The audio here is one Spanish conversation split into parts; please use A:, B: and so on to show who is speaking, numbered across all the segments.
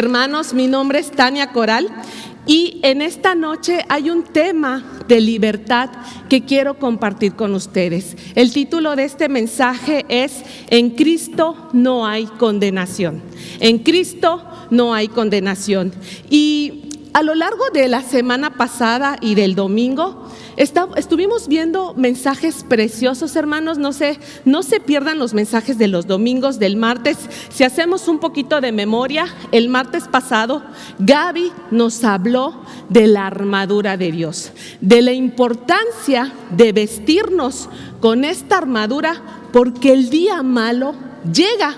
A: Hermanos, mi nombre es Tania Coral y en esta noche hay un tema de libertad que quiero compartir con ustedes. El título de este mensaje es En Cristo no hay condenación. En Cristo no hay condenación. Y a lo largo de la semana pasada y del domingo estuvimos viendo mensajes preciosos, hermanos. No se pierdan los mensajes de los domingos, del martes. Si hacemos un poquito de memoria, el martes pasado Gaby nos habló de la armadura de Dios, de la importancia de vestirnos con esta armadura, porque el día malo llega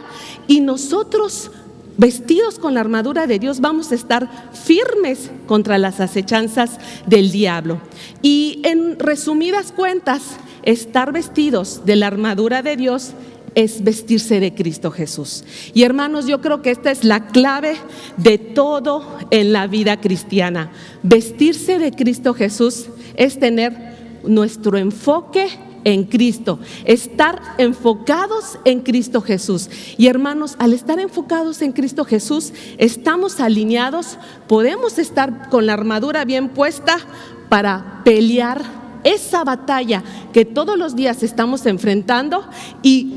A: y nosotros, vestidos con la armadura de Dios, vamos a estar firmes contra las acechanzas del diablo. Y en resumidas cuentas, estar vestidos de la armadura de Dios es vestirse de Cristo Jesús. Y hermanos, yo creo que esta es la clave de todo en la vida cristiana. Vestirse de Cristo Jesús es tener nuestro enfoque en Cristo, estar enfocados en Cristo Jesús. Y hermanos, al estar enfocados en Cristo Jesús, estamos alineados, podemos estar con la armadura bien puesta para pelear esa batalla que todos los días estamos enfrentando y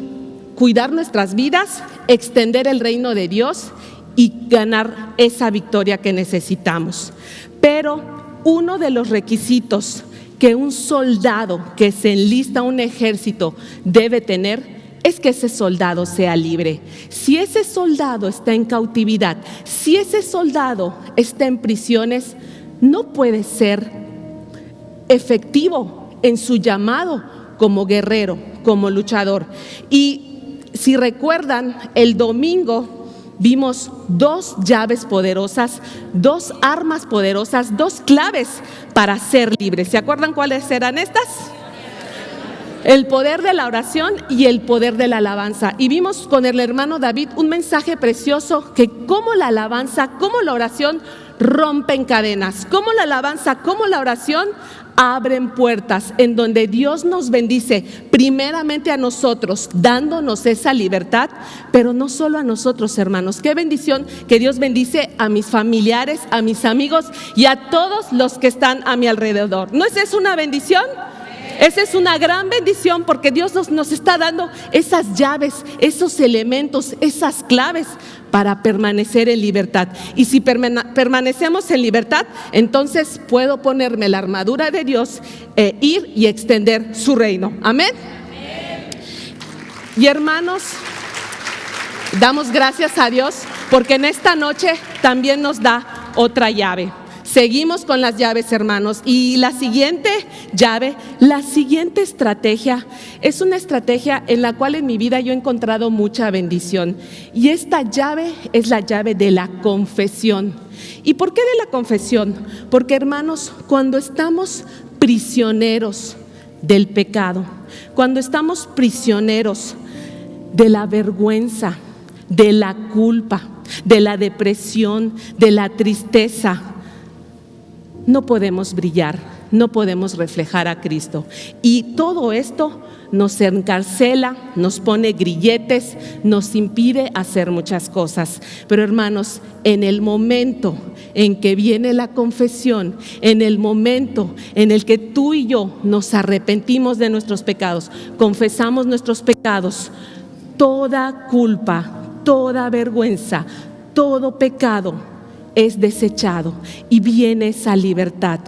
A: cuidar nuestras vidas, extender el reino de Dios y ganar esa victoria que necesitamos. Pero uno de los requisitos que un soldado que se enlista a un ejército debe tener es que ese soldado sea libre. Si ese soldado está en cautividad, si ese soldado está en prisiones, no puede ser efectivo en su llamado como guerrero, como luchador. Y si recuerdan, el domingo vimos dos llaves poderosas, dos armas poderosas, dos claves para ser libres. ¿Se acuerdan cuáles eran estas? El poder de la oración y el poder de la alabanza. Y vimos con el hermano David un mensaje precioso que cómo la alabanza, cómo la oración rompen cadenas, cómo la alabanza, cómo la oración abren puertas en donde Dios nos bendice primeramente a nosotros, dándonos esa libertad, pero no solo a nosotros, hermanos. Qué bendición que Dios bendice a mis familiares, a mis amigos y a todos los que están a mi alrededor. ¿No es eso una bendición? Esa es una gran bendición porque Dios nos está dando esas llaves, esos elementos, esas claves para permanecer en libertad. Y si permanecemos en libertad, entonces puedo ponerme la armadura de Dios, ir y extender su reino. Amén. Y hermanos, damos gracias a Dios porque en esta noche también nos da otra llave. Seguimos con las llaves, hermanos, y la siguiente llave, la siguiente estrategia es una estrategia en la cual en mi vida yo he encontrado mucha bendición. Y esta llave es la llave de la confesión. ¿Y por qué de la confesión? Porque, hermanos, cuando estamos prisioneros del pecado, cuando estamos prisioneros de la vergüenza, de la culpa, de la depresión, de la tristeza, no podemos brillar, no podemos reflejar a Cristo. Y todo esto nos encarcela, nos pone grilletes, nos impide hacer muchas cosas. Pero hermanos, en el momento en que viene la confesión, en el momento en el que tú y yo nos arrepentimos de nuestros pecados, confesamos nuestros pecados, toda culpa, toda vergüenza, todo pecado es desechado y viene esa libertad.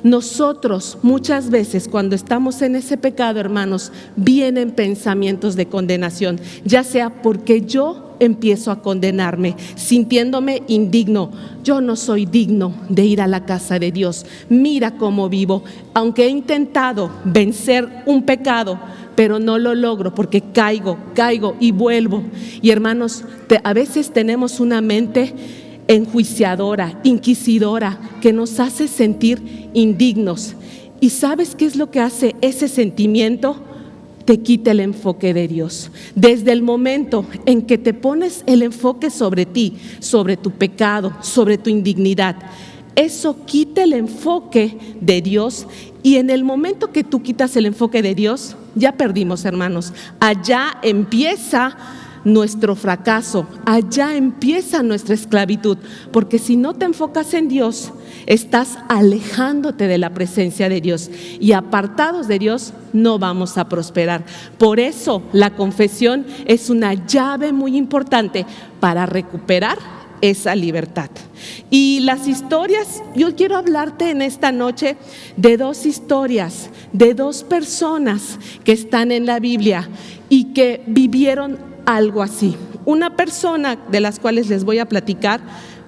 A: Nosotros muchas veces cuando estamos en ese pecado, hermanos, vienen pensamientos de condenación, ya sea porque yo empiezo a condenarme, sintiéndome indigno. Yo no soy digno de ir a la casa de Dios. Mira cómo vivo, aunque he intentado vencer un pecado, pero no lo logro porque caigo y vuelvo. Y hermanos, a veces tenemos una mente enjuiciadora, inquisidora, que nos hace sentir indignos. ¿Y sabes qué es lo que hace ese sentimiento? Te quita el enfoque de Dios. Desde el momento en que te pones el enfoque sobre ti, sobre tu pecado, sobre tu indignidad, eso quita el enfoque de Dios. Y en el momento que tú quitas el enfoque de Dios, ya perdimos, hermanos. Allá empieza nuestro fracaso, allá empieza nuestra esclavitud, porque si no te enfocas en Dios, estás alejándote de la presencia de Dios, y apartados de Dios no vamos a prosperar. Por eso la confesión es una llave muy importante para recuperar esa libertad. Y las historias, yo quiero hablarte en esta noche de dos historias, de dos personas que están en la Biblia y que vivieron algo así. Una persona de las cuales les voy a platicar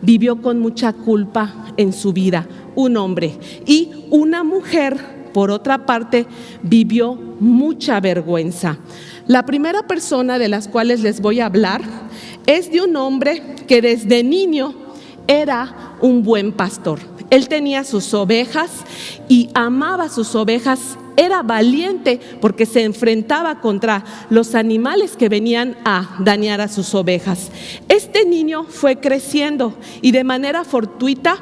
A: vivió con mucha culpa en su vida, un hombre, y una mujer, por otra parte, vivió mucha vergüenza. La primera persona de las cuales les voy a hablar es de un hombre que desde niño era un buen pastor. Él tenía sus ovejas y amaba sus ovejas. Era valiente porque se enfrentaba contra los animales que venían a dañar a sus ovejas. Este niño fue creciendo y de manera fortuita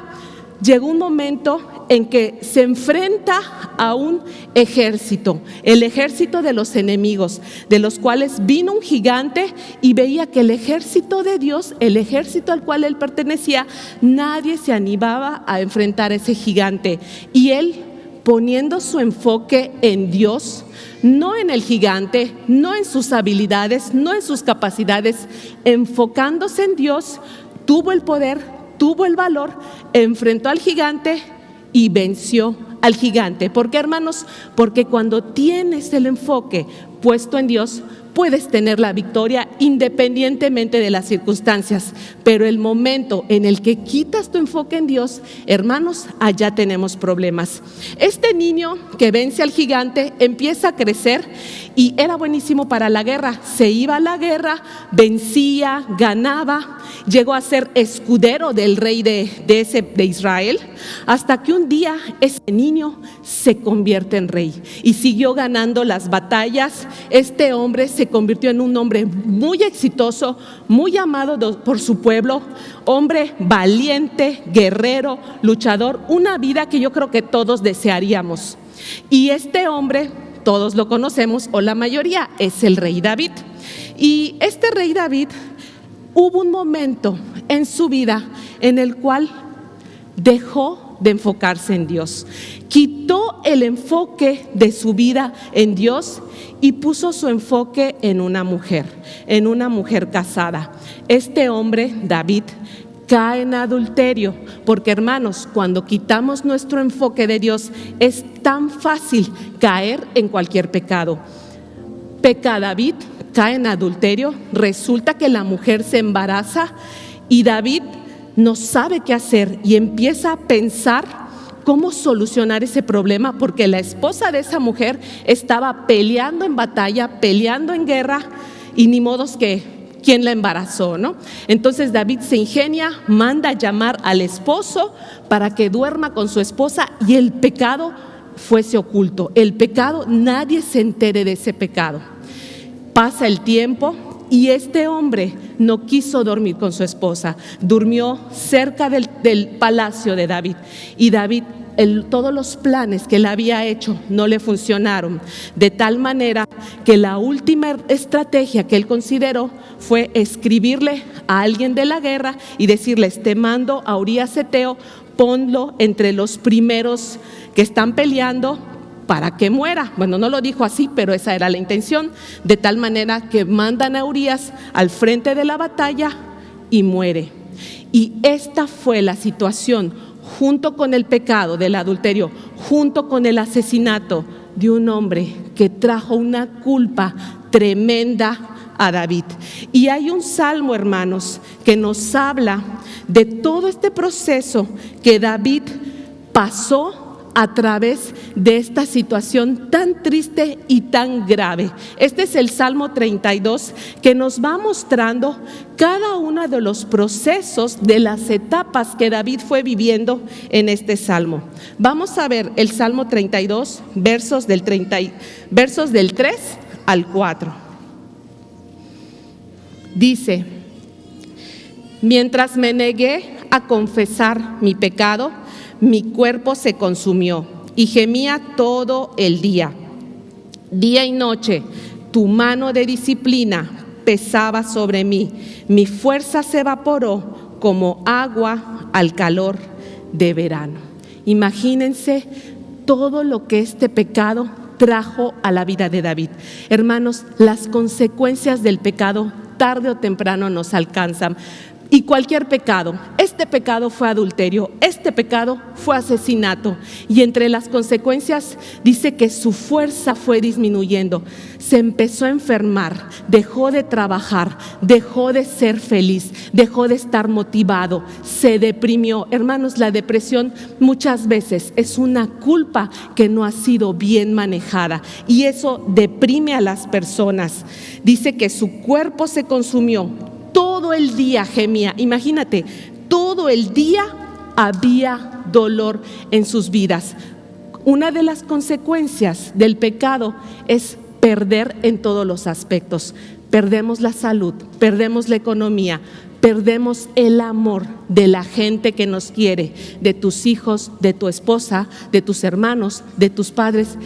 A: llegó un momento en que se enfrenta a un ejército, el ejército de los enemigos, de los cuales vino un gigante y veía que el ejército de Dios, el ejército al cual él pertenecía, nadie se animaba a enfrentar a ese gigante. Y él, poniendo su enfoque en Dios, no en el gigante, no en sus habilidades, no en sus capacidades, enfocándose en Dios, tuvo el poder, tuvo el valor, enfrentó al gigante y venció al gigante. ¿Por qué, hermanos? Porque cuando tienes el enfoque puesto en Dios, puedes tener la victoria independientemente de las circunstancias. Pero el momento en el que quitas tu enfoque en Dios, hermanos, allá tenemos problemas. Este niño que vence al gigante empieza a crecer y era buenísimo para la guerra. Se iba a la guerra, vencía, ganaba, llegó a ser escudero del rey de Israel, hasta que un día ese niño se convierte en rey y siguió ganando las batallas. Este hombre se convirtió en un hombre muy exitoso, muy amado por su pueblo, hombre valiente, guerrero, luchador, una vida que yo creo que todos desearíamos. Y este hombre, todos lo conocemos, o la mayoría, es el rey David. Y este rey David, hubo un momento en su vida en el cual dejó de enfocarse en Dios, quitó el enfoque de su vida en Dios y puso su enfoque en una mujer casada. Este hombre, David, cae en adulterio, porque, hermanos, cuando quitamos nuestro enfoque de Dios es tan fácil caer en cualquier pecado. Peca David, cae en adulterio, resulta que la mujer se embaraza y David no sabe qué hacer y empieza a pensar cómo solucionar ese problema, porque la esposa de esa mujer estaba peleando en batalla, peleando en guerra, y ni modos que quién la embarazó, ¿no? Entonces David se ingenia, manda llamar al esposo para que duerma con su esposa y el pecado fuese oculto. El pecado, nadie se entere de ese pecado. Pasa el tiempo y este hombre no quiso dormir con su esposa, durmió cerca del palacio de David. Y David, todos los planes que él había hecho no le funcionaron, de tal manera que la última estrategia que él consideró fue escribirle a alguien de la guerra y decirles: te mando a Urías Eteo, ponlo entre los primeros que están peleando para que muera. Bueno, no lo dijo así, pero esa era la intención, de tal manera que mandan a Urías al frente de la batalla y muere. Y esta fue la situación, junto con el pecado del adulterio, junto con el asesinato de un hombre que trajo una culpa tremenda a David. Y hay un salmo, hermanos, que nos habla de todo este proceso que David pasó a través de esta situación tan triste y tan grave. Este es el Salmo 32, que nos va mostrando cada uno de los procesos, de las etapas que David fue viviendo en este salmo. Vamos a ver el Salmo 32, versos del 3 al 4. Dice: mientras me negué a confesar mi pecado, mi cuerpo se consumió y gemía todo el día. Día y noche, tu mano de disciplina pesaba sobre mí. Mi fuerza se evaporó como agua al calor de verano. Imagínense todo lo que este pecado trajo a la vida de David. Hermanos, las consecuencias del pecado tarde o temprano nos alcanzan. Y cualquier pecado, este pecado fue adulterio, este pecado fue asesinato, y entre las consecuencias dice que su fuerza fue disminuyendo, se empezó a enfermar, dejó de trabajar, dejó de ser feliz, dejó de estar motivado, se deprimió. Hermanos, la depresión muchas veces es una culpa que no ha sido bien manejada, y eso deprime a las personas. Dice que su cuerpo se consumió. Todo el día gemía, imagínate, todo el día había dolor en sus vidas. Una de las consecuencias del pecado es perder en todos los aspectos. Perdemos la salud, perdemos la economía, perdemos el amor de la gente que nos quiere, de tus hijos, de tu esposa, de tus hermanos, de tus padres.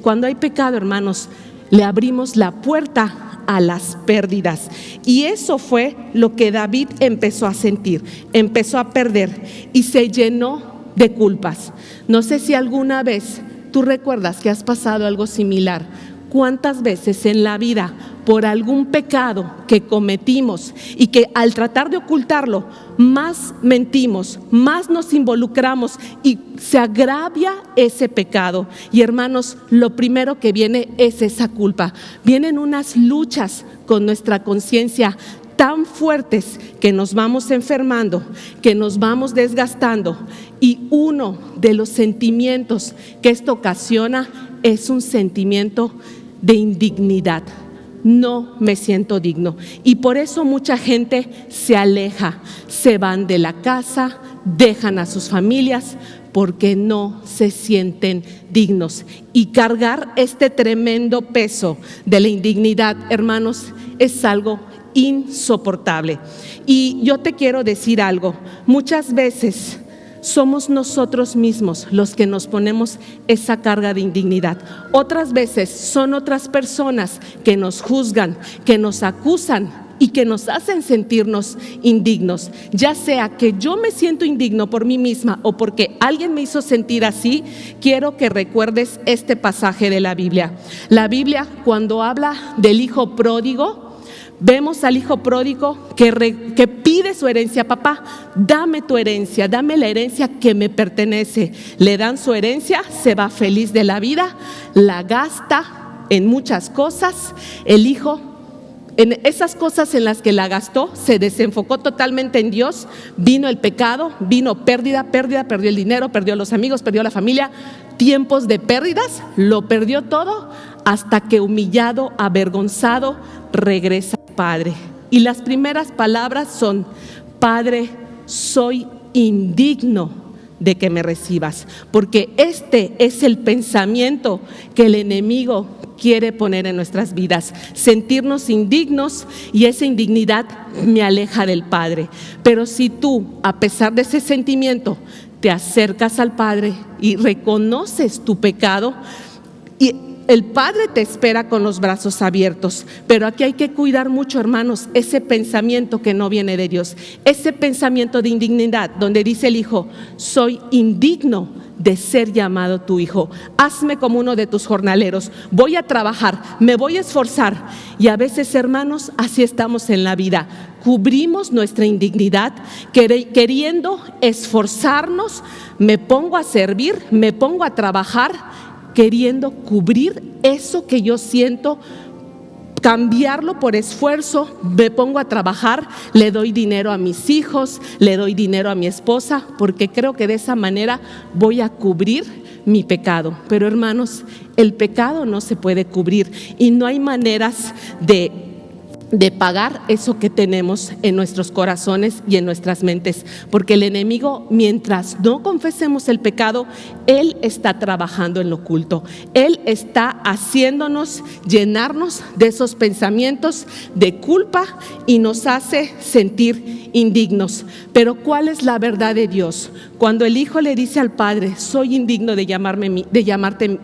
A: Cuando hay pecado, hermanos, le abrimos la puerta a las pérdidas, y eso fue lo que David empezó a sentir, empezó a perder y se llenó de culpas. No sé si alguna vez tú recuerdas que has pasado algo similar. ¿Cuántas veces en la vida, por algún pecado que cometimos y que al tratar de ocultarlo, más mentimos, más nos involucramos y se agravia ese pecado? Y hermanos, lo primero que viene es esa culpa. Vienen unas luchas con nuestra conciencia tan fuertes que nos vamos enfermando, que nos vamos desgastando, y uno de los sentimientos que esto ocasiona es un sentimiento de indignidad. No me siento digno, y por eso mucha gente se aleja, se van de la casa, dejan a sus familias porque no se sienten dignos. Y cargar este tremendo peso de la indignidad, hermanos, es algo insoportable. Y yo te quiero decir algo, muchas veces somos nosotros mismos los que nos ponemos esa carga de indignidad. Otras veces son otras personas que nos juzgan, que nos acusan y que nos hacen sentirnos indignos. Ya sea que yo me siento indigno por mí misma o porque alguien me hizo sentir así, quiero que recuerdes este pasaje de la Biblia. La Biblia, cuando habla del hijo pródigo, vemos al hijo pródigo que pide su herencia. Papá, dame tu herencia, dame la herencia que me pertenece. Le dan su herencia, se va feliz de la vida, la gasta en muchas cosas. El hijo, en esas cosas en las que la gastó, se desenfocó totalmente en Dios. Vino el pecado, vino pérdida, perdió el dinero, perdió los amigos, perdió la familia. Tiempos de pérdidas, lo perdió todo, hasta que humillado, avergonzado, regresa al Padre. Y las primeras palabras son: Padre, soy indigno de que me recibas. Porque este es el pensamiento que el enemigo quiere poner en nuestras vidas, sentirnos indignos, y esa indignidad me aleja del Padre. Pero si tú, a pesar de ese sentimiento, te acercas al Padre y reconoces tu pecado, y el Padre te espera con los brazos abiertos. Pero aquí hay que cuidar mucho, hermanos, ese pensamiento que no viene de Dios, ese pensamiento de indignidad, donde dice el hijo: soy indigno de ser llamado tu hijo. Hazme como uno de tus jornaleros. Voy a trabajar, me voy a esforzar. Y a veces, hermanos, así estamos en la vida. Cubrimos nuestra indignidad queriendo esforzarnos. Me pongo a servir, me pongo a trabajar, queriendo cubrir eso que yo siento, cambiarlo por esfuerzo. Me pongo a trabajar, le doy dinero a mis hijos, le doy dinero a mi esposa, porque creo que de esa manera voy a cubrir mi pecado. Pero hermanos, el pecado no se puede cubrir, y no hay maneras de pagar eso que tenemos en nuestros corazones y en nuestras mentes, porque el enemigo, mientras no confesemos el pecado, él está trabajando en lo oculto. Él está haciéndonos llenarnos de esos pensamientos de culpa y nos hace sentir indignos. Pero ¿cuál es la verdad de Dios? Cuando el hijo le dice al Padre: soy indigno de llamarte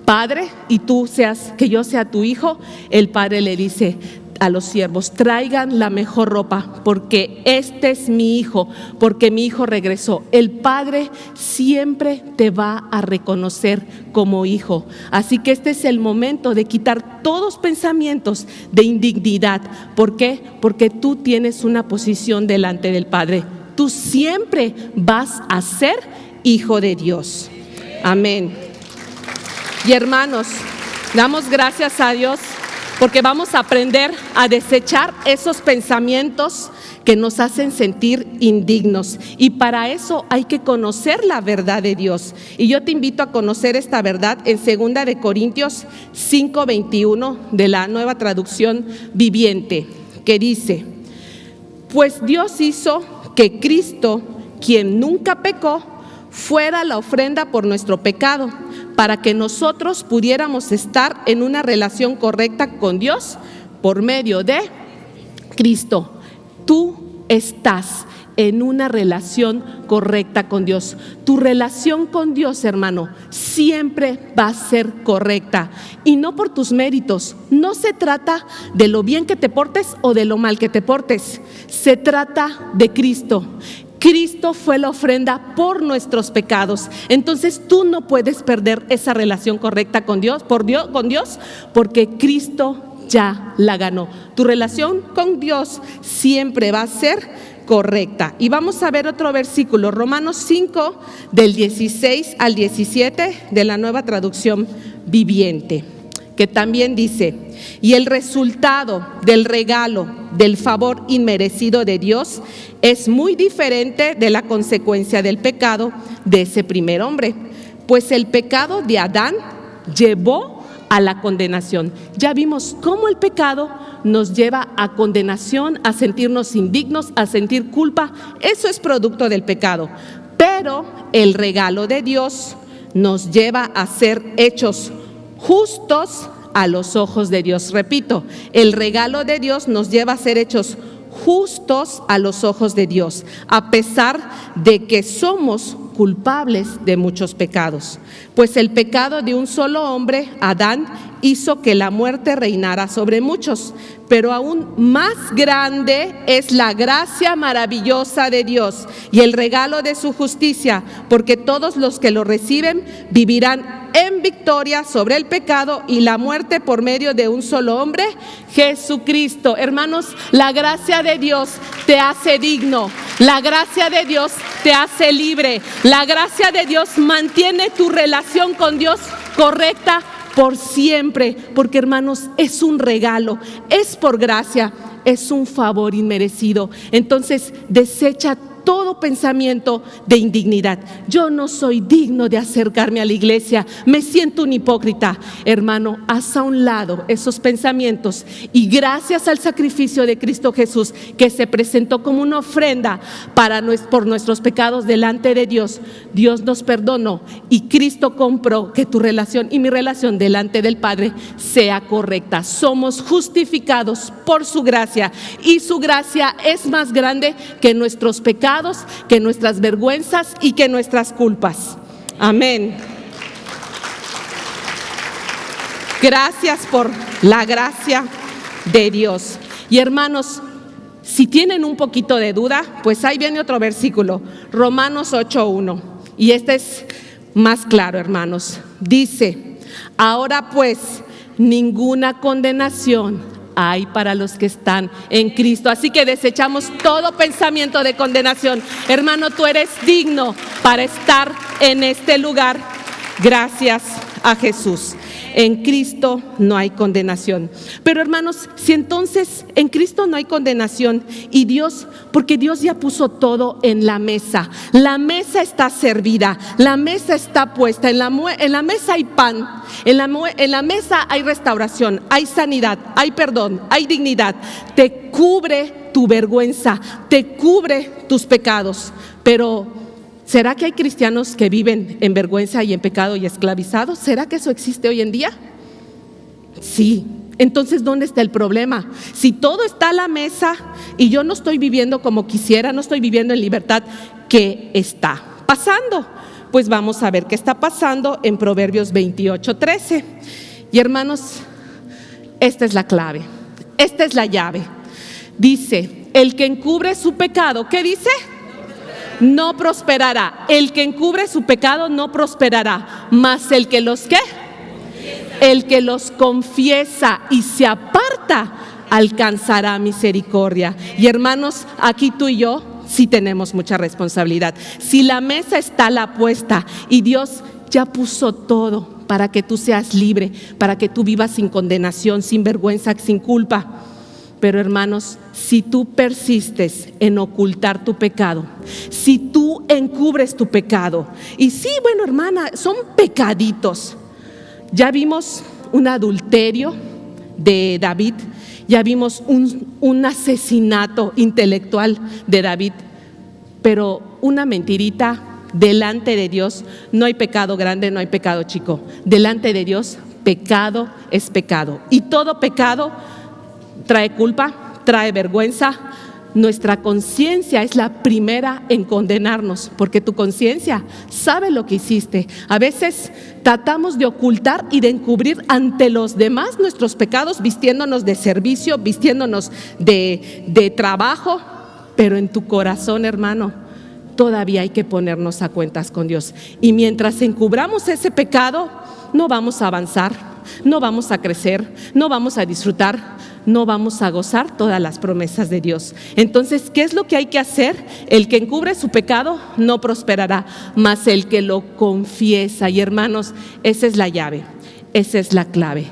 A: Padre, y tú seas, que yo sea tu hijo, el Padre le dice: a los siervos: traigan la mejor ropa, porque este es mi hijo, porque mi hijo regresó. El Padre siempre te va a reconocer como hijo. Así que este es el momento de quitar todos pensamientos de indignidad. ¿Por qué? Porque tú tienes una posición delante del Padre. Tú siempre vas a ser hijo de Dios. Amén. Y hermanos, damos gracias a Dios porque vamos a aprender a desechar esos pensamientos que nos hacen sentir indignos. Y para eso hay que conocer la verdad de Dios. Y yo te invito a conocer esta verdad en 2 de Corintios 5:21 de la Nueva Traducción Viviente, que dice: pues Dios hizo que Cristo, quien nunca pecó, fuera la ofrenda por nuestro pecado, para que nosotros pudiéramos estar en una relación correcta con Dios por medio de Cristo. Tú estás en una relación correcta con Dios. Tu relación con Dios, hermano, siempre va a ser correcta, y no por tus méritos. No se trata de lo bien que te portes o de lo mal que te portes. Se trata de Cristo. Cristo fue la ofrenda por nuestros pecados. Entonces tú no puedes perder esa relación correcta con Dios, porque Cristo ya la ganó. Tu relación con Dios siempre va a ser correcta. Y vamos a ver otro versículo, Romanos 5, del 16 al 17 de la Nueva Traducción Viviente, que también dice: y el resultado del regalo del favor inmerecido de Dios es muy diferente de la consecuencia del pecado de ese primer hombre, pues el pecado de Adán llevó a la condenación. Ya vimos cómo el pecado nos lleva a condenación, a sentirnos indignos, a sentir culpa. Eso es producto del pecado. Pero el regalo de Dios nos lleva a ser hechos justos a los ojos de Dios. Repito, el regalo de Dios nos lleva a ser hechos justos a los ojos de Dios, a pesar de que somos culpables de muchos pecados. Pues el pecado de un solo hombre, Adán, hizo que la muerte reinara sobre muchos, pero aún más grande es la gracia maravillosa de Dios y el regalo de su justicia, porque todos los que lo reciben vivirán en victoria sobre el pecado y la muerte por medio de un solo hombre, Jesucristo. Hermanos, la gracia de Dios te hace digno, la gracia de Dios te hace libre, la gracia de Dios mantiene tu relación con Dios correcta por siempre, porque hermanos, es un regalo, es por gracia, es un favor inmerecido. Entonces, desecha todo pensamiento de indignidad. Yo no soy digno de acercarme a la iglesia, me siento un hipócrita. Hermano, haz a un lado esos pensamientos y gracias al sacrificio de Cristo Jesús, que se presentó como una ofrenda por nuestros pecados delante de Dios, Dios nos perdonó y Cristo compró que tu relación y mi relación delante del Padre sea correcta. Somos justificados por su gracia y su gracia es más grande que nuestros pecados, que nuestras vergüenzas y que nuestras culpas. Amén. Gracias por la gracia de Dios. Y hermanos, si tienen un poquito de duda, pues ahí viene otro versículo, Romanos 8:1. Y este es más claro, hermanos. Dice: ahora pues, ninguna condenación hay para los que están en Cristo. Así que desechamos todo pensamiento de condenación. Hermano, tú eres digno para estar en este lugar. Gracias a Jesús. En Cristo no hay condenación. Pero hermanos, si entonces en Cristo no hay condenación y Dios, porque Dios ya puso todo en la mesa está servida, la mesa está puesta, en la mesa hay pan, en la mesa hay restauración, hay sanidad, hay perdón, hay dignidad, te cubre tu vergüenza, te cubre tus pecados. Pero ¿será que hay cristianos que viven en vergüenza y en pecado y esclavizados? ¿Será que eso existe hoy en día? Sí. Entonces, ¿dónde está el problema? Si todo está a la mesa y yo no estoy viviendo como quisiera, no estoy viviendo en libertad, ¿qué está pasando? Pues vamos a ver qué está pasando en Proverbios 28:13. Y hermanos, esta es la clave. esta es la llave. Dice, el que encubre su pecado, ¿qué dice? No prosperará. El que encubre su pecado no prosperará, mas el que los ¿qué? El que los confiesa y se aparta alcanzará misericordia. Y hermanos, aquí tú y yo sí tenemos mucha responsabilidad. Si la mesa está a la puesta y Dios ya puso todo para que tú seas libre, para que tú vivas sin condenación, sin vergüenza, sin culpa. Pero hermanos, si tú persistes en ocultar tu pecado, si tú encubres tu pecado, y sí, bueno, hermana, son pecaditos. Ya vimos un adulterio de David, ya vimos un asesinato intelectual de David, pero una mentirita delante de Dios, no hay pecado grande, no hay pecado chico. Delante de Dios, pecado es pecado. Y todo pecado trae culpa, trae vergüenza. Nuestra conciencia es la primera en condenarnos, porque tu conciencia sabe lo que hiciste. A veces tratamos de ocultar y de encubrir ante los demás nuestros pecados, vistiéndonos de servicio, vistiéndonos de trabajo, pero en tu corazón, hermano, todavía hay que ponernos a cuentas con Dios. Y mientras encubramos ese pecado, no vamos a avanzar, no vamos a crecer, no vamos a disfrutar, no vamos a gozar todas las promesas de Dios. Entonces, ¿qué es lo que hay que hacer? El que encubre su pecado no prosperará, mas el que lo confiesa. Y hermanos, esa es la llave, esa es la clave.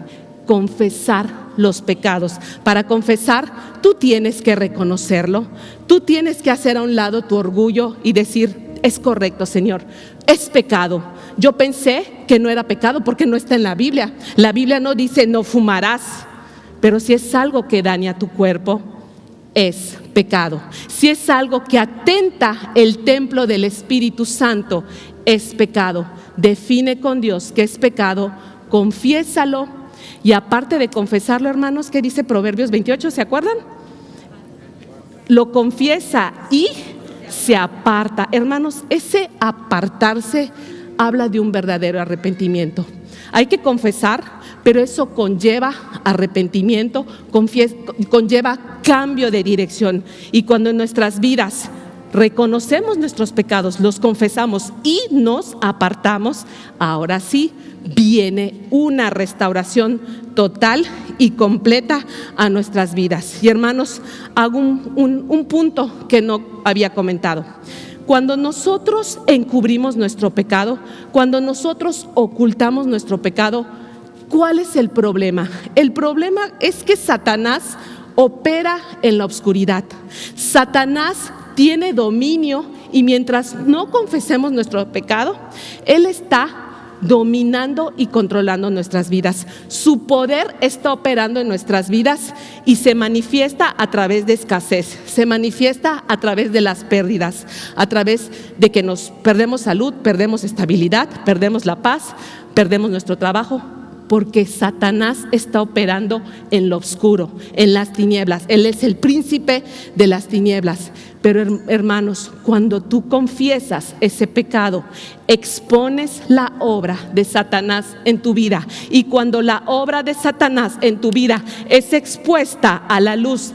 A: Confesar los pecados. Para confesar, tú tienes que reconocerlo, tú tienes que hacer a un lado tu orgullo y decir, es correcto, Señor, es pecado. Yo pensé que no era pecado porque no está en la Biblia. La Biblia no dice no fumarás, pero si es algo que daña tu cuerpo, es pecado. Si es algo que atenta el templo del Espíritu Santo, es pecado. Define con Dios qué es pecado, confiésalo. Y aparte de confesarlo, hermanos, ¿qué dice Proverbios 28? ¿Se acuerdan? Lo confiesa y se aparta. Hermanos, ese apartarse habla de un verdadero arrepentimiento. Hay que confesar, pero eso conlleva arrepentimiento, conlleva cambio de dirección. Y cuando en nuestras vidas reconocemos nuestros pecados, los confesamos y nos apartamos, ahora sí viene una restauración total y completa a nuestras vidas. Y hermanos, hago un punto que no había comentado. Cuando nosotros encubrimos nuestro pecado, cuando nosotros ocultamos nuestro pecado, ¿cuál es el problema? El problema es que Satanás opera en la oscuridad. Satanás tiene dominio y mientras no confesemos nuestro pecado, él está dominando y controlando nuestras vidas. Su poder está operando en nuestras vidas y se manifiesta a través de escasez, se manifiesta a través de las pérdidas, a través de que nos perdemos salud, perdemos estabilidad, perdemos la paz, perdemos nuestro trabajo, porque Satanás está operando en lo oscuro, en las tinieblas. Él es el príncipe de las tinieblas. Pero hermanos, cuando tú confiesas ese pecado, expones la obra de Satanás en tu vida. Y cuando la obra de Satanás en tu vida es expuesta a la luz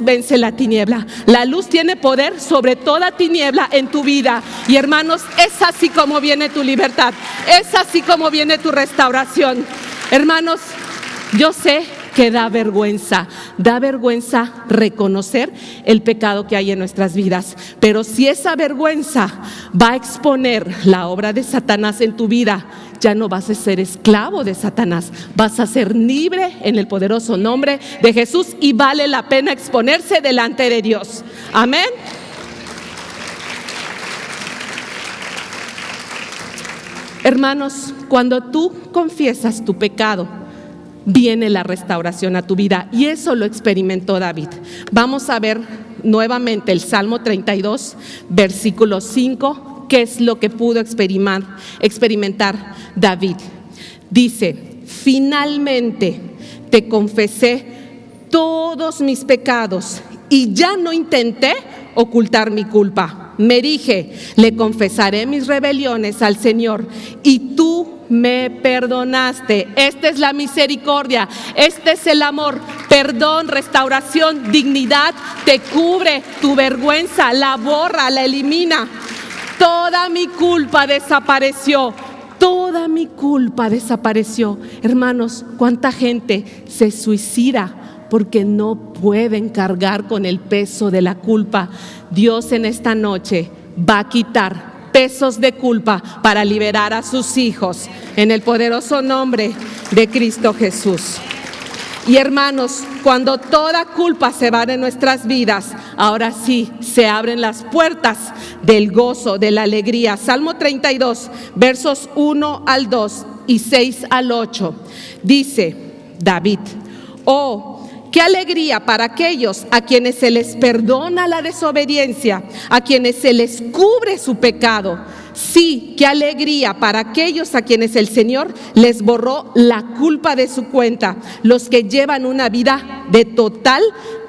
A: vence la tiniebla. La luz tiene poder sobre toda tiniebla en tu vida. Y hermanos, es así como viene tu libertad, es así como viene tu restauración. Hermanos, yo sé que da vergüenza reconocer el pecado que hay en nuestras vidas, pero si esa vergüenza va a exponer la obra de Satanás en tu vida, ya no vas a ser esclavo de Satanás, vas a ser libre en el poderoso nombre de Jesús y vale la pena exponerse delante de Dios. Amén. Hermanos, cuando tú confiesas tu pecado, viene la restauración a tu vida y eso lo experimentó David. Vamos a ver nuevamente el Salmo 32, versículo 5, qué es lo que pudo experimentar David. Dice, finalmente te confesé todos mis pecados y ya no intenté ocultar mi culpa. Me dije, le confesaré mis rebeliones al Señor y tú me perdonaste. Esta es la misericordia, este es el amor, perdón, restauración, dignidad, te cubre tu vergüenza, la borra, la elimina. Toda mi culpa desapareció. Toda mi culpa desapareció. Hermanos, ¿cuánta gente se suicida porque no pueden cargar con el peso de la culpa? Dios en esta noche va a quitar pesos de culpa para liberar a sus hijos en el poderoso nombre de Cristo Jesús. Y hermanos, cuando toda culpa se va de nuestras vidas, ahora sí se abren las puertas del gozo, de la alegría. Salmo 32, versos 1 al 2 y 6 al 8. Dice David: oh, qué alegría para aquellos a quienes se les perdona la desobediencia, a quienes se les cubre su pecado. Sí, qué alegría para aquellos a quienes el Señor les borró la culpa de su cuenta, los que llevan una vida de total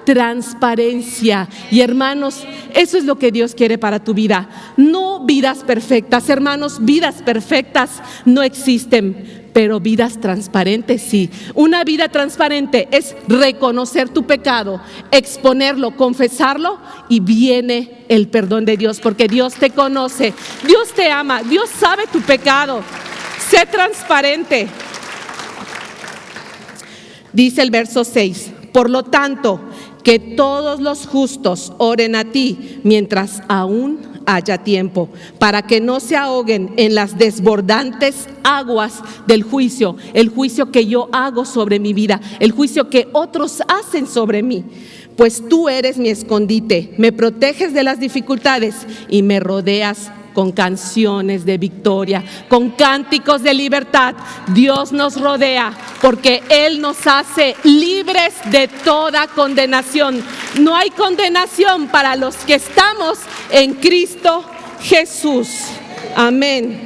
A: transparencia. Y hermanos, eso es lo que Dios quiere para tu vida. No vidas perfectas, hermanos, vidas perfectas no existen, pero vidas transparentes sí. Una vida transparente es reconocer tu pecado, exponerlo, confesarlo, y viene el perdón de Dios, porque Dios te conoce, Dios te ama, Dios sabe tu pecado. Sé transparente. Dice el verso 6: por lo tanto, que todos los justos oren a ti mientras aún haya tiempo, para que no se ahoguen en las desbordantes aguas del juicio, el juicio que yo hago sobre mi vida, el juicio que otros hacen sobre mí. Pues tú eres mi escondite, me proteges de las dificultades y me rodeas con canciones de victoria, con cánticos de libertad. Dios nos rodea porque Él nos hace libres de toda condenación. No hay condenación para los que estamos en Cristo Jesús. Amén.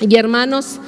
A: Y hermanos,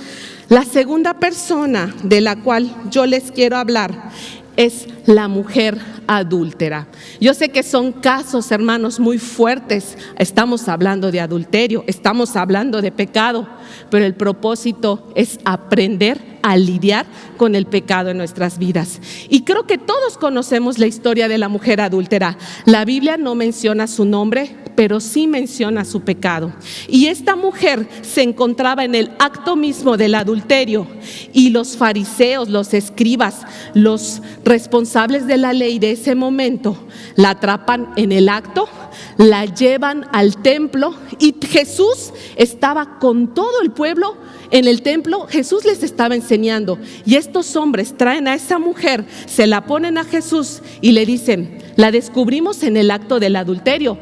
A: la segunda persona de la cual yo les quiero hablar es la mujer adúltera. Yo sé que son casos, hermanos, muy fuertes. Estamos hablando de adulterio, estamos hablando de pecado, pero el propósito es aprender a lidiar con el pecado en nuestras vidas. Y creo que todos conocemos la historia de la mujer adúltera. La Biblia no menciona su nombre, pero sí menciona su pecado. Y esta mujer se encontraba en el acto mismo del adulterio, y los fariseos, los escribas, los responsables de la ley de ese momento la atrapan en el acto, la llevan al templo, y Jesús estaba con todo el pueblo en el templo. Jesús les estaba enseñando, y estos hombres traen a esa mujer, se la ponen a Jesús y le dicen: la descubrimos en el acto del adulterio.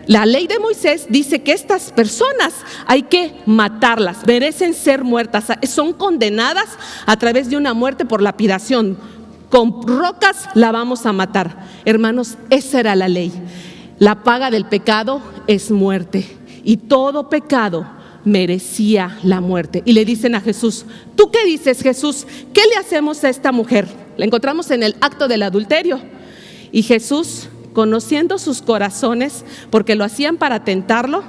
A: La ley de Moisés dice que estas personas hay que matarlas, merecen ser muertas, son condenadas a través de una muerte por lapidación. Con rocas la vamos a matar. Hermanos, esa era la ley. La paga del pecado es muerte, y todo pecado merecía la muerte. Y le dicen a Jesús: ¿tú qué dices, Jesús? ¿Qué le hacemos a esta mujer? La encontramos en el acto del adulterio. Y Jesús, conociendo sus corazones, porque lo hacían para tentarlo,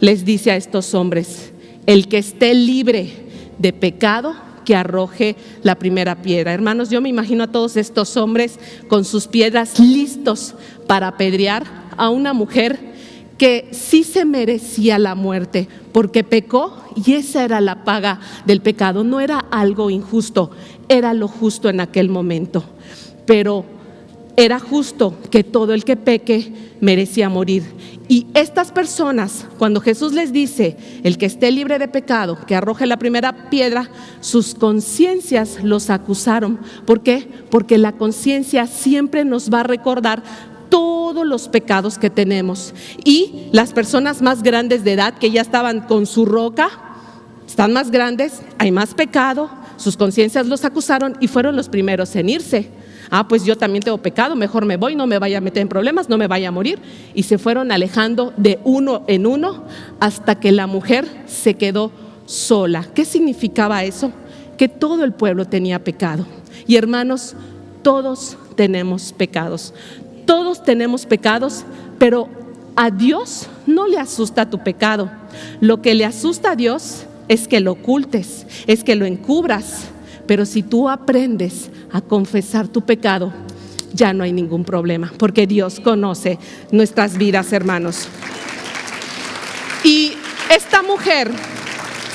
A: les dice a estos hombres: el que esté libre de pecado, que arroje la primera piedra. Hermanos, yo me imagino a todos estos hombres con sus piedras listos para apedrear a una mujer que sí se merecía la muerte, porque pecó, y esa era la paga del pecado. No era algo injusto, era lo justo en aquel momento. Pero era justo que todo el que peque merecía morir. Y estas personas, cuando Jesús les dice: el que esté libre de pecado, que arroje la primera piedra, sus conciencias los acusaron. ¿Por qué? Porque la conciencia siempre nos va a recordar todos los pecados que tenemos. Y las personas más grandes de edad, que ya estaban con su roca, están más grandes, hay más pecado, sus conciencias los acusaron y fueron los primeros en irse. Pues yo también tengo pecado, mejor me voy, no me vaya a meter en problemas, no me vaya a morir. Y se fueron alejando de uno en uno hasta que la mujer se quedó sola. ¿Qué significaba eso? Que todo el pueblo tenía pecado. Y hermanos, todos tenemos pecados. Todos tenemos pecados, pero a Dios no le asusta tu pecado. Lo que le asusta a Dios es que lo ocultes, es que lo encubras. Pero si tú aprendes a confesar tu pecado, ya no hay ningún problema, porque Dios conoce nuestras vidas, hermanos. Y esta mujer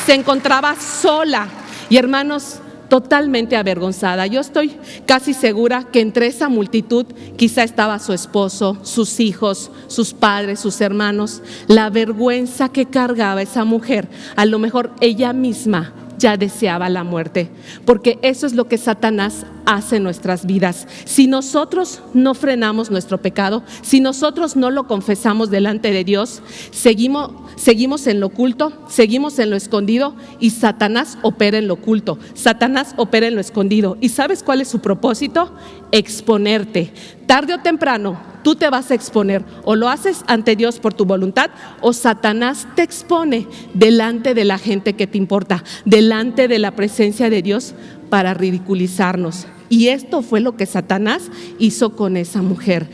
A: se encontraba sola y, hermanos, totalmente avergonzada. Yo estoy casi segura que entre esa multitud quizá estaba su esposo, sus hijos, sus padres, sus hermanos. La vergüenza que cargaba esa mujer, a lo mejor ella misma ya deseaba la muerte, porque eso es lo que Satanás hace en nuestras vidas. Si nosotros no frenamos nuestro pecado, si nosotros no lo confesamos delante de Dios, seguimos en lo oculto, seguimos en lo escondido, y Satanás opera en lo oculto, Satanás opera en lo escondido. ¿Y sabes cuál es su propósito? Exponerte. Tarde o temprano tú te vas a exponer, o lo haces ante Dios por tu voluntad, o Satanás te expone delante de la gente que te importa, delante de la presencia de Dios, para ridiculizarnos. Y esto fue lo que Satanás hizo con esa mujer.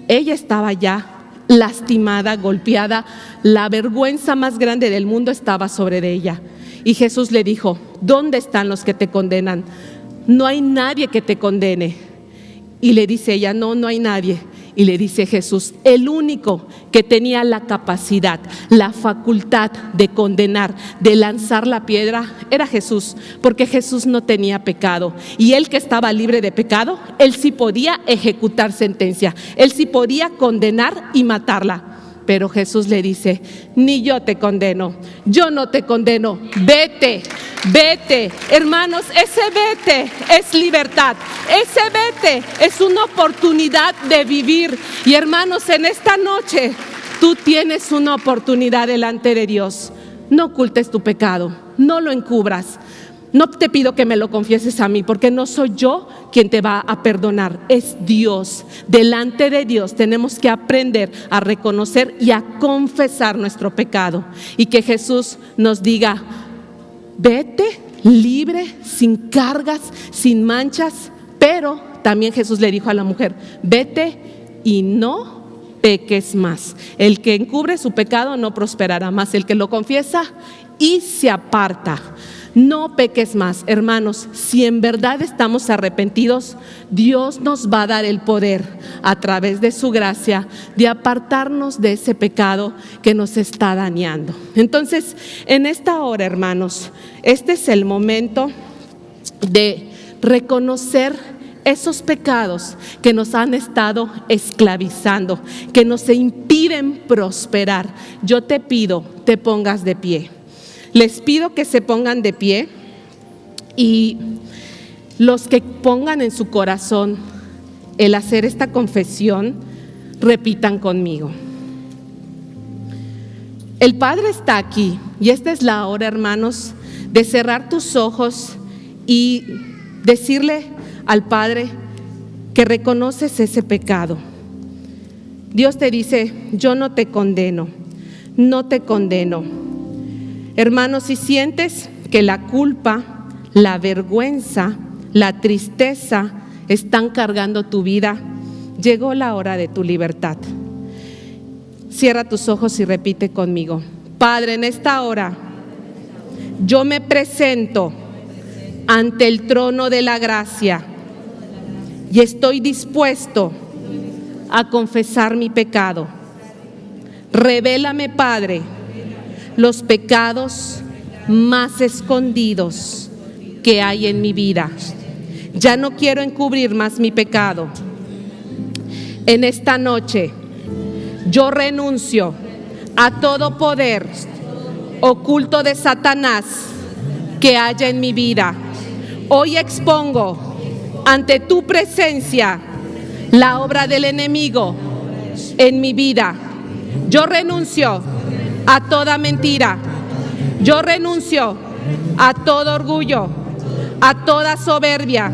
A: Ella estaba ya lastimada, golpeada, la vergüenza más grande del mundo estaba sobre ella. Y Jesús le dijo: ¿dónde están los que te condenan? No hay nadie que te condene. Y le dice ella: no hay nadie. Y le dice Jesús: el único que tenía la capacidad, la facultad de condenar, de lanzar la piedra, era Jesús, porque Jesús no tenía pecado. Y él, que estaba libre de pecado, él sí podía ejecutar sentencia, él sí podía condenar y matarla. Pero Jesús le dice: ni yo te condeno, yo no te condeno, vete, vete. Hermanos, ese vete es libertad, ese vete es una oportunidad de vivir. Y hermanos, en esta noche tú tienes una oportunidad delante de Dios. No ocultes tu pecado, no lo encubras. No te pido que me lo confieses a mí, porque no soy yo quien te va a perdonar, es Dios. Delante de Dios tenemos que aprender a reconocer y a confesar nuestro pecado. Y que Jesús nos diga: vete libre, sin cargas, sin manchas. Pero también Jesús le dijo a la mujer: vete y no peques más. El que encubre su pecado no prosperará más, el que lo confiesa y se aparta. No peques más, hermanos. Si en verdad estamos arrepentidos, Dios nos va a dar el poder, a través de su gracia, de apartarnos de ese pecado que nos está dañando. Entonces, en esta hora, hermanos, este es el momento de reconocer esos pecados que nos han estado esclavizando, que nos impiden prosperar. Yo te pido, te pongas de pie. Les pido que se pongan de pie, y los que pongan en su corazón el hacer esta confesión, repitan conmigo. El Padre está aquí, y esta es la hora, hermanos, de cerrar tus ojos y decirle al Padre que reconoces ese pecado. Dios te dice: yo no te condeno, no te condeno. Hermanos, si sientes que la culpa, la vergüenza, la tristeza están cargando tu vida, llegó la hora de tu libertad. Cierra tus ojos y repite conmigo: Padre, en esta hora yo me presento ante el trono de la gracia y estoy dispuesto a confesar mi pecado. Revélame, Padre, los pecados más escondidos que hay en mi vida. Ya no quiero encubrir más mi pecado. En esta noche yo renuncio a todo poder oculto de Satanás que haya en mi vida. Hoy expongo ante tu presencia la obra del enemigo en mi vida. Yo renuncio a toda mentira. Yo renuncio a todo orgullo, a toda soberbia,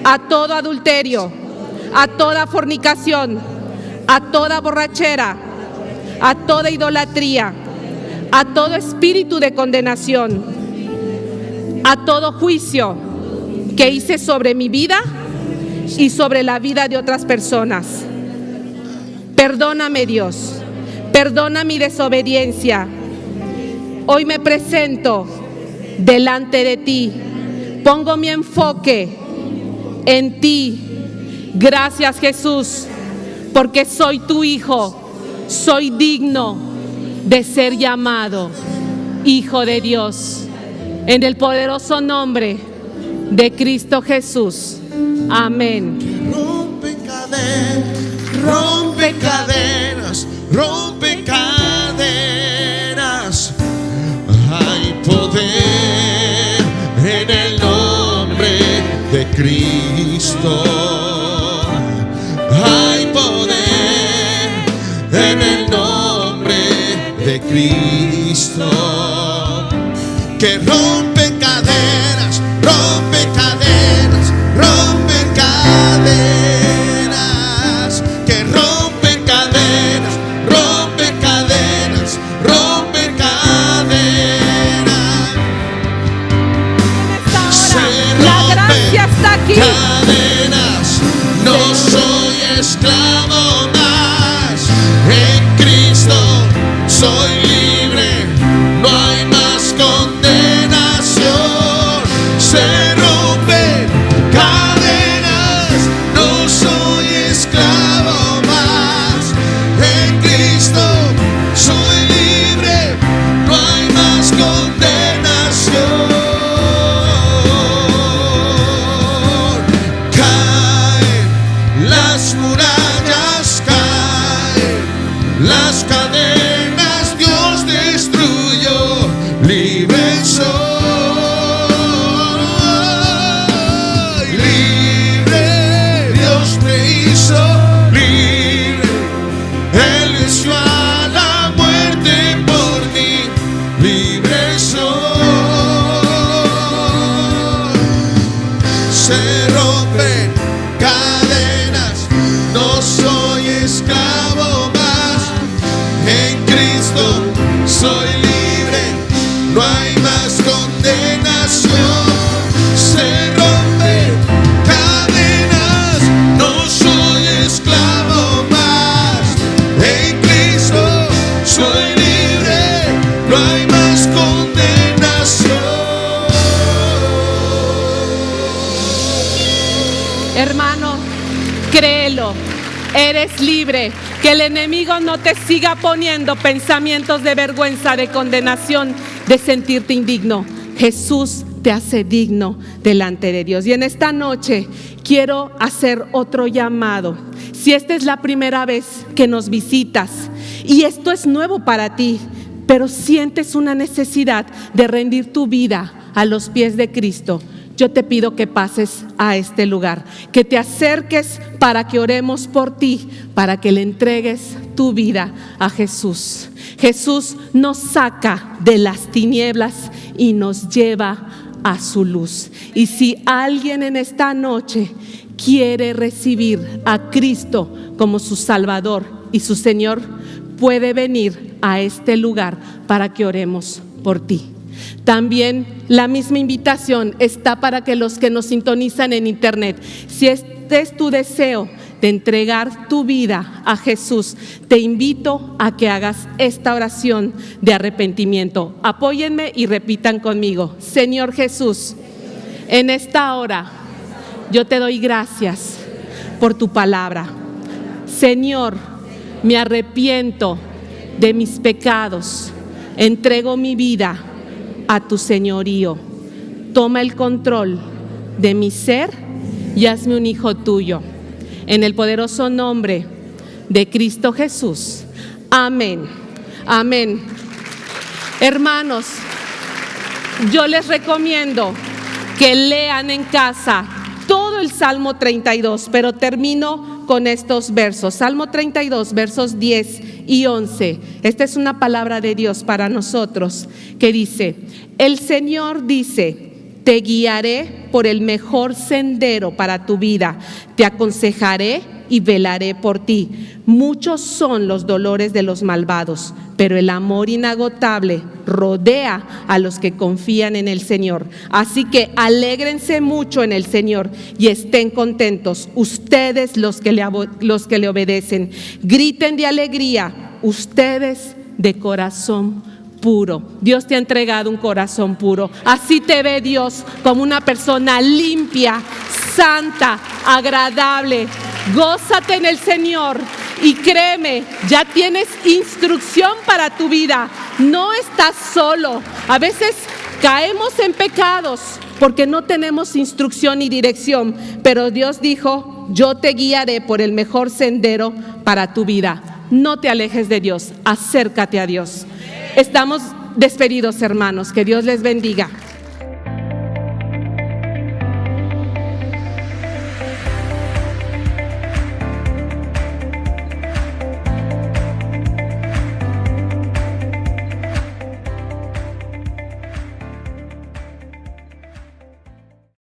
A: a todo adulterio, a toda fornicación, a toda borrachera, a toda idolatría, a todo espíritu de condenación, a todo juicio que hice sobre mi vida y sobre la vida de otras personas. Perdóname, Dios. Perdona mi desobediencia. Hoy me presento delante de ti. Pongo mi enfoque en ti. Gracias, Jesús, porque soy tu hijo. Soy digno de ser llamado Hijo de Dios. En el poderoso nombre de Cristo Jesús. Amén.
B: Rompe cadenas, rompe cadenas. Hay poder en el nombre de Cristo. Hay poder en el nombre de Cristo. Que rompe cadenas, rompe cadenas, rompe cadenas. Que rompe cadenas, rompe cadenas, rompe cadenas.
A: La gracia está aquí.
B: Cadenas, no soy esclavo más. En Cristo soy libre, no hay más condenación. Se rompen cadenas, no soy esclavo más. En Cristo soy libre, no hay más condenación. Caen las murallas, caen las cadenas, Dios destruyó, libre soy, libre, Dios me hizo libre, Él venció a la muerte por mí, libre soy. Se rompen cadenas, no soy esclavo más. En Cristo soy libre, no hay más condenación. Se rompen cadenas, no soy esclavo más. En Cristo soy libre, no hay más condenación.
A: Hermano, créelo, eres libre. Que el enemigo no te siga poniendo pensamientos de vergüenza, de condenación, de sentirte indigno. Jesús te hace digno delante de Dios. Y en esta noche quiero hacer otro llamado. Si esta es la primera vez que nos visitas y esto es nuevo para ti, pero sientes una necesidad de rendir tu vida a los pies de Cristo, yo te pido que pases a este lugar, que te acerques para que oremos por ti, para que le entregues tu vida a Jesús. Jesús nos saca de las tinieblas y nos lleva a su luz. Y si alguien en esta noche quiere recibir a Cristo como su Salvador y su Señor, puede venir a este lugar para que oremos por ti. También la misma invitación está para que los que nos sintonizan en internet, si este es tu deseo de entregar tu vida a Jesús, te invito a que hagas esta oración de arrepentimiento. Apóyenme y repitan conmigo: Señor Jesús, en esta hora yo te doy gracias por tu palabra. Señor, me arrepiento de mis pecados, entrego mi vida a tu señorío. Toma el control de mi ser y hazme un hijo tuyo. En el poderoso nombre de Cristo Jesús. Amén. Amén. Hermanos, yo les recomiendo que lean en casa todo el Salmo 32, pero termino con estos versos. Salmo 32, versos 10 y 11. Esta es una palabra de Dios para nosotros que dice: el Señor dice, te guiaré por el mejor sendero para tu vida, te aconsejaré y velaré por ti. Muchos son los dolores de los malvados, pero el amor inagotable rodea a los que confían en el Señor. Así que alégrense mucho en el Señor y estén contentos, ustedes los que le obedecen. Griten de alegría, ustedes de corazón puro. Dios te ha entregado un corazón puro. Así te ve Dios, como una persona limpia, santa, agradable. Gózate en el Señor y créeme, ya tienes instrucción para tu vida. No estás solo. A veces caemos en pecados porque no tenemos instrucción y dirección, pero Dios dijo: yo te guiaré por el mejor sendero para tu vida. No te alejes de Dios, acércate a Dios. Estamos despedidos, hermanos. Que Dios les bendiga.